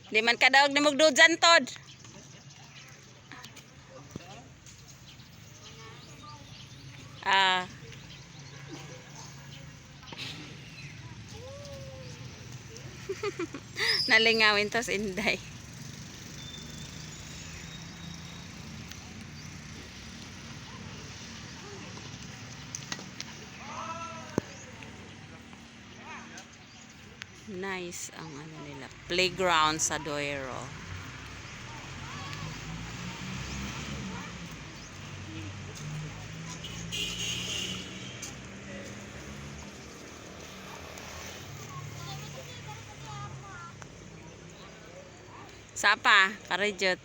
Di man ka daw ni mugdudyan tod. Ah. Nalingawin tos Inday. Nice ang ano nila, playground sa Duero. Sapa, karejot.